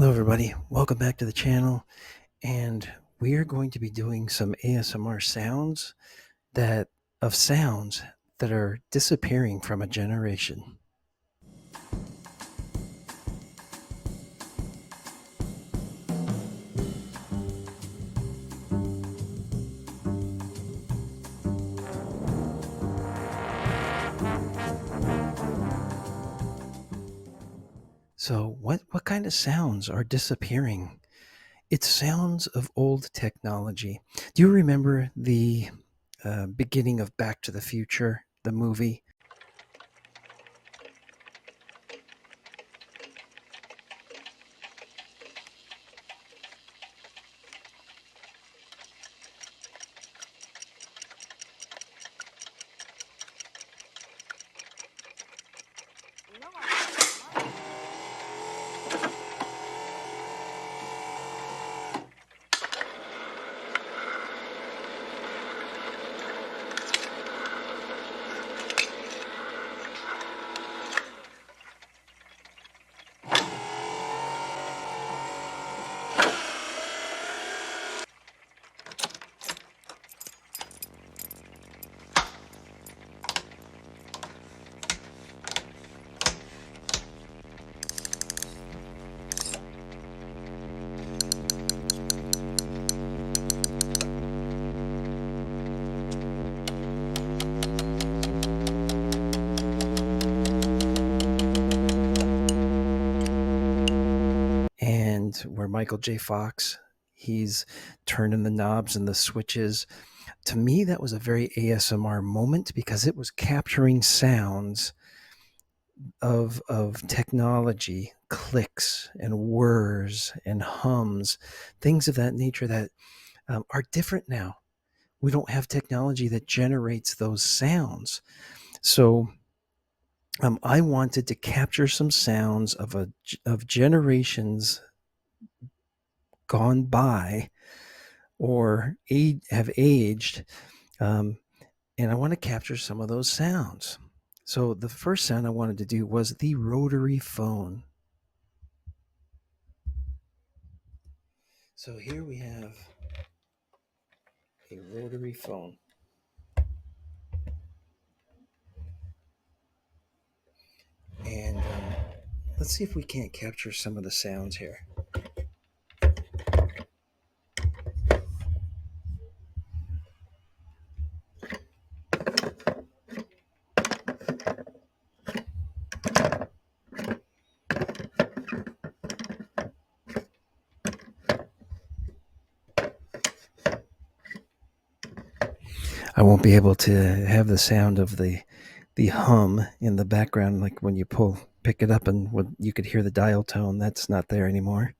Hello, everybody. Welcome back to the channel. And we are going to be doing some ASMR that sounds that are disappearing from a generation. So, what kind of sounds are disappearing? It's sounds of old technology. Do you remember the beginning of Back to the Future, the movie? And where Michael J. Fox, he's turning the knobs and the switches. To me, that was a very ASMR moment because it was capturing sounds of technology, clicks and whirs and hums, things of that nature that are different now. We don't have technology that generates those sounds. So I wanted to capture some sounds of generations gone by or have aged, um, and I want to capture some of those sounds. So the first sound I wanted to do was the rotary phone. So here we have a rotary phone. And let's see if we can't capture some of the sounds here. I won't be able to have the sound of the hum in the background, like when you pick it up and you could hear the dial tone. That's not there anymore.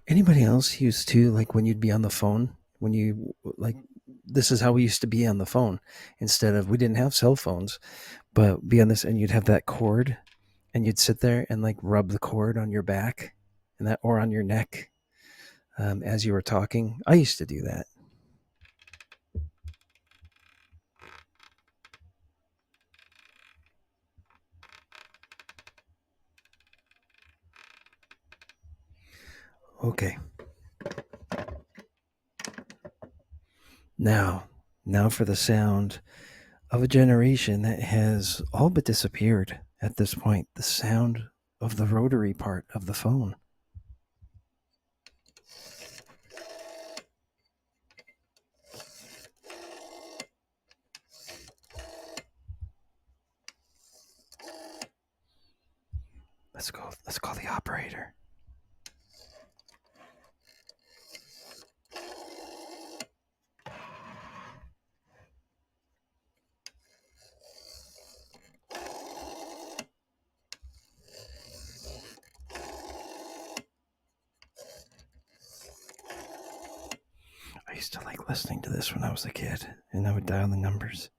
Anybody else used to, like, when you'd be on the phone, when you like, this is how we used to be on the phone. Instead of, we didn't have cell phones, but be on this, and you'd have that cord, and you'd sit there and like rub the cord on your back, and that, or on your neck, as you were talking. I used to do that. Okay, now, now for the sound of a generation that has all but disappeared at this point. The sound of the rotary part of the phone. Let's go. Let's call the operator. used to like listening to this when I was a kid, and I would dial the numbers.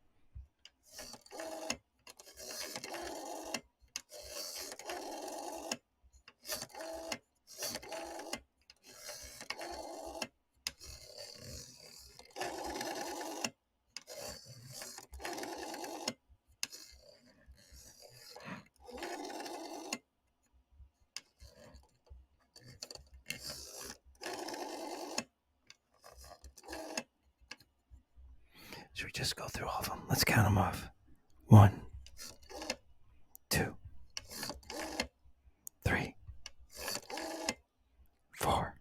Should we just go through all of them? Let's count them off. 1, 2, 3, 4,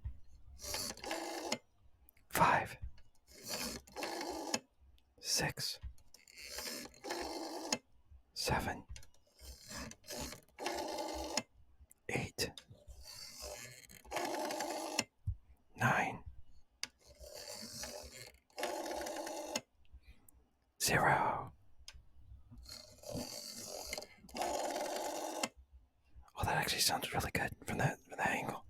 5, 6, 7, 8, 9, 0. Oh, that actually sounds really good from that angle.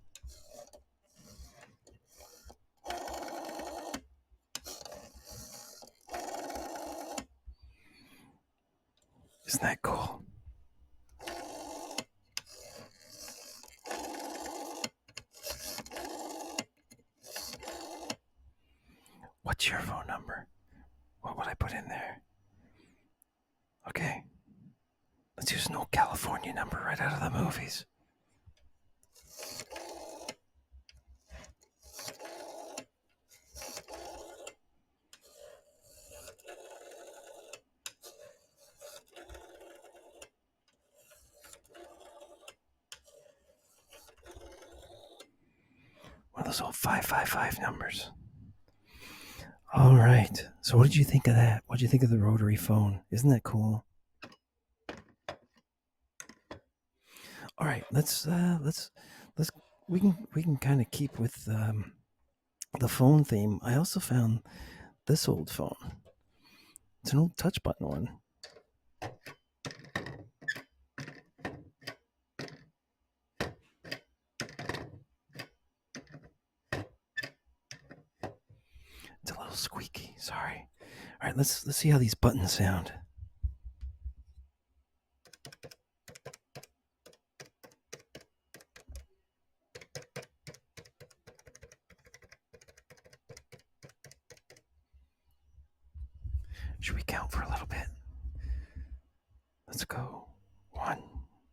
Isn't that cool? What's your phone number? What would I put in there? Okay. Let's use an old California number right out of the movies. One of those old 555 numbers. All right. So what did you think of that? What did you think of the rotary phone? Isn't that cool? All right. Let's we can kind of keep with the phone theme. I also found this old phone. It's an old touch button one. It's a little squeaky. Sorry. All right. Let's see how these buttons sound. Should we count for a little bit? Let's go. 1,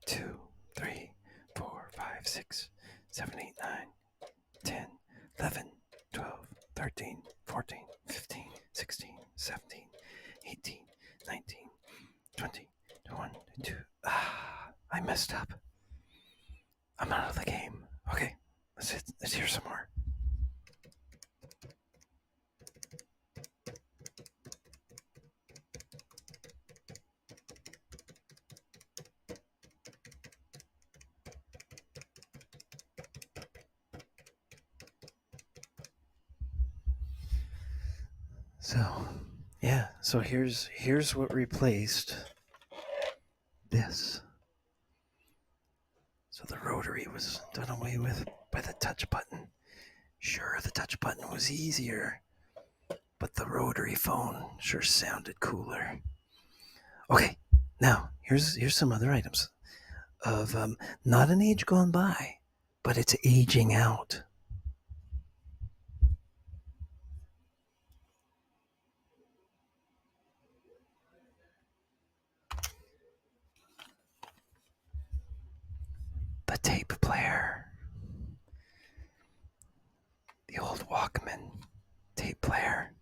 2, 3, 4, 5, 6, 7, 8, 9, 10, 11, 12, 13, 14, 15, 16, 17, 18, 19, 20, 21, 22. I messed up. I'm out of the game. Okay, let's hear some more. So, yeah. So here's what replaced this. So the rotary was done away with by the touch button. Sure, the touch button was easier, but the rotary phone sure sounded cooler. Okay, now here's some other items of not an age gone by, but it's aging out. The tape player. The old Walkman tape player.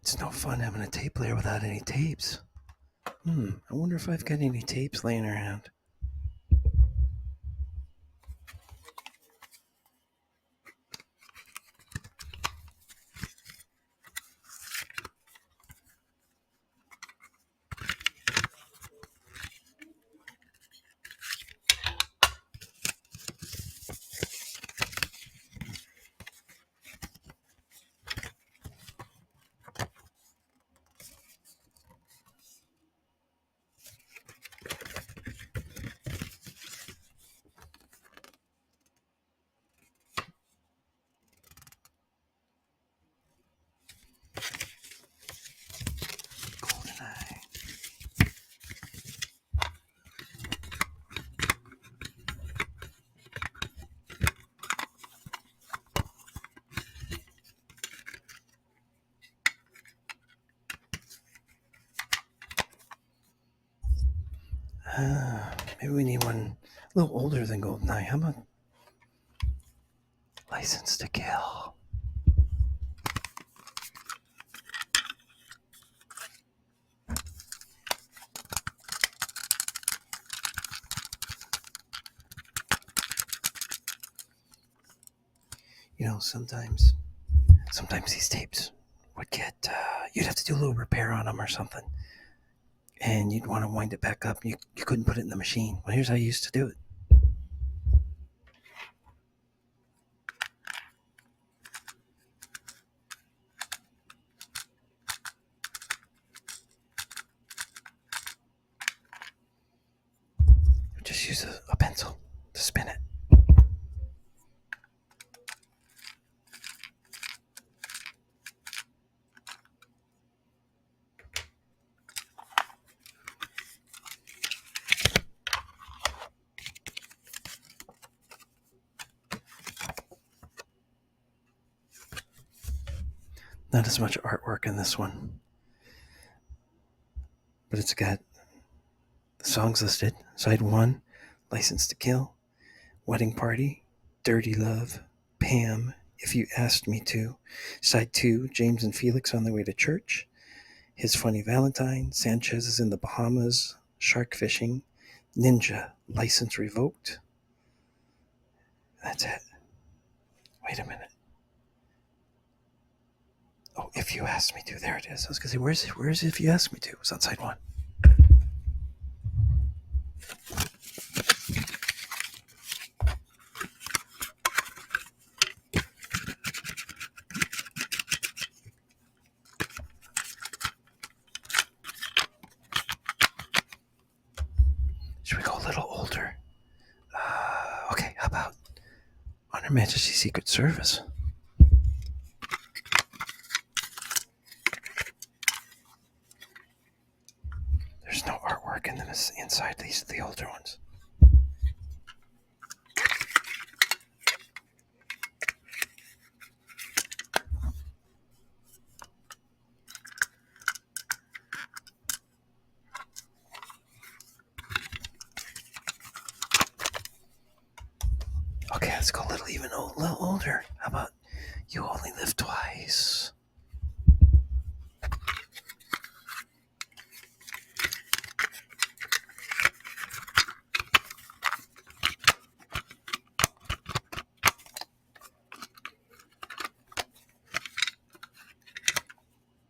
It's no fun having a tape player without any tapes. I wonder if I've got any tapes laying around. Maybe we need one a little older than GoldenEye. How about License to Kill? You know, sometimes these tapes would get, you'd have to do a little repair on them or something. And you'd want to wind it back up. You couldn't put it in the machine. Well, here's how you used to do it. You just use a pencil to spin it. Not as much artwork in this one, but it's got the songs listed. Side 1, License to Kill, Wedding Party, Dirty Love, Pam, If You Asked Me To. Side 2, James and Felix on their way to church, His Funny Valentine, Sanchez is in the Bahamas, Shark Fishing, Ninja, License Revoked. That's it. Wait a minute. Oh, If You Asked Me To. There it is. I was going to say, where's If You Asked Me To? It's on side 1. Should we go a little older? Okay, how about On Her Majesty's Secret Service? There's no artwork in them inside the older ones. Okay, let's go a little older. How about You Only Live Twice?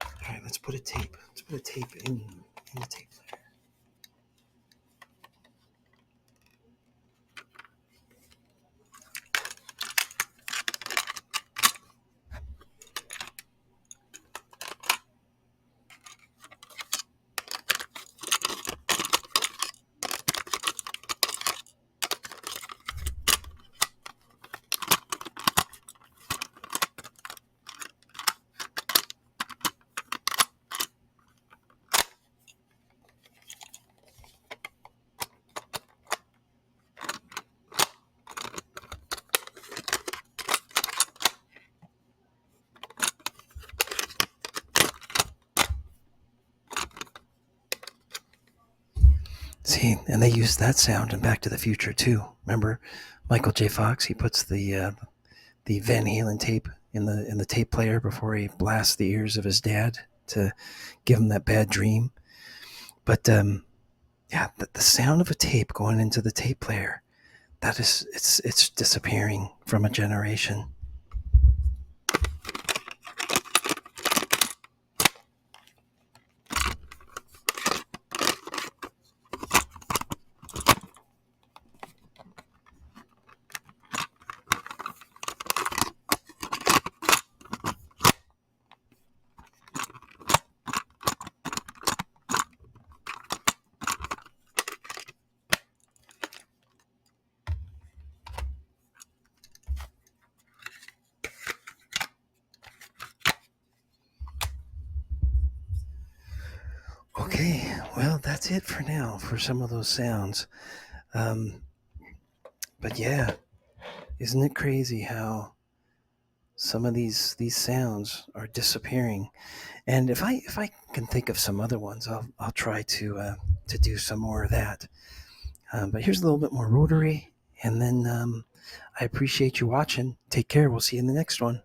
All right, let's put a tape. Let's put a tape in the tape player. See, and they used that sound in Back to the Future too. Remember, Michael J. Fox? He puts the Van Halen tape in the tape player before he blasts the ears of his dad to give him that bad dream. But yeah, the sound of a tape going into the tape player, that is, it's disappearing from a generation. Okay, well, that's it for now for some of those sounds. But yeah, isn't it crazy how some of these sounds are disappearing. And if I can think of some other ones, I'll try to do some more of that. But here's a little bit more rotary, and then I appreciate you watching. Take care. We'll see you in the next one.